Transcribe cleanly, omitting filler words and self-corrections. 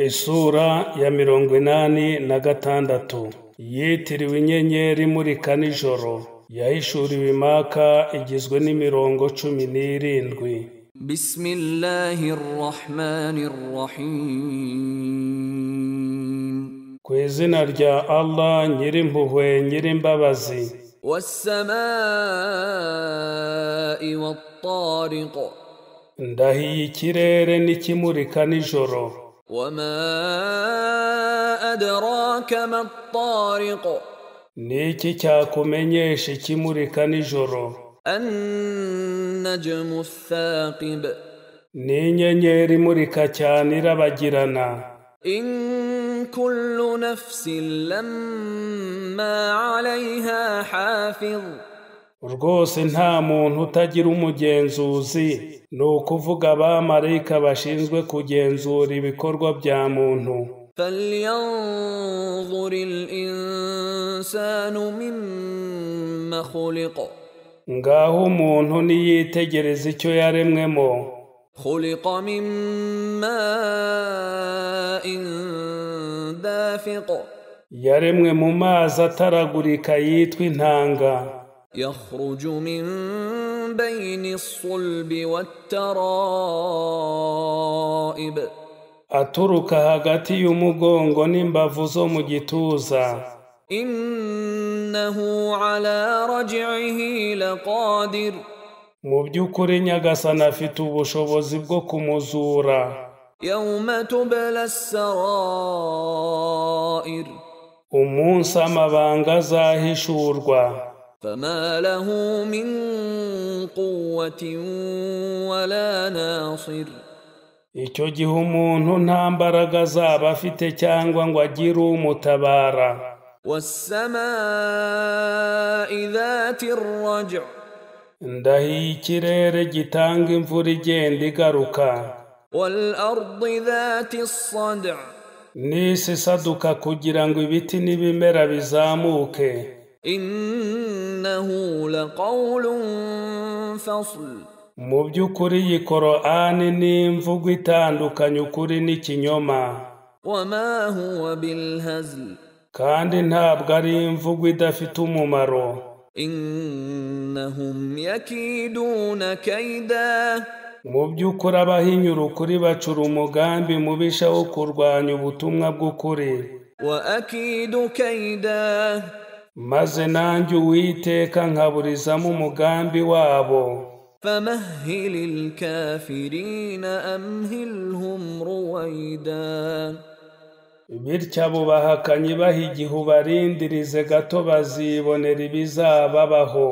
Isura ya 86 yitiriwe inyenyeri imurika nijoro, yahishuriwe Imaka, igizwe n'imirongo 17. Bismillahirrahmanirrahim. Ku izina rya Allah nyirimpuhwe nyirimbabazi. Wassamaa'i wat-tariq. Ndahiye ikirere n'ikimurika nijoro. Wama adraka mat-tariq. Niki cyakumenyesha ikimurika nijoro? An-najmu ath-thaqib. Ni inyenyeri imurika cyane irabagirana. In kullu nafsin lamma 'alayha hafiz. Rwose nta muntu utagira umugenzuzi, ni ukuvuga abamarayika bashinzwe kugenzura ibikorwa bya muntu. Falyanzuril insanu mimma khuliqa. Ngaho umuntu niyitegereza icyo yaremwemo. Khuliqa min ma'in dafiq. Yaremwe mu mazi ataragurika yitwa intanga. Yakhruju min bayni as-sulbi wat-tara'ib. Aturuka hagati y'umugongo n'imbavu zo mu gituza. Innahu ala raj'ihi laqadir. Mu by'ukuri Nyagasani afite ubushobozi bwo kumuzura. Yawma tubla as-sara'ir. Umunsi amabanga azahishurwa. Fama lahu min quwwatin wala nasir. Icyo gihe umuntu nta mbaraga azaba afite cyangwa ngo agire umutabara. Was-samaa'i dhatir raj'. Ndahiye ikirere gitanga imvura igenda igaruka. Wal-ardi dhatis sad'. N'isi isaduka kugira ngo ibiti n'ibimera bizamuke. Innahu laqawlun fasl. Mu by'ukuri iyi Korani ni imvugo itandukanye ukuri n'ikinyoma. Wama huwa bilhazl. Kandi ntabwo ari imvugo idafite umumaro. Innahum yakiduna kayda. Mu by'ukuri abahinyura ukuri bacura umugambi mubisha wo kurwanya ubutumwa bw'ukuri. Wa akidu kayda. Maze nanjye Uwiteka nkaburizamo umugambi wabo. Famahhilil kafirina amhilhum ruwaida. Bityo abo bahakanyi baha igihe ubarindirize gato bazibonera ibizababaho.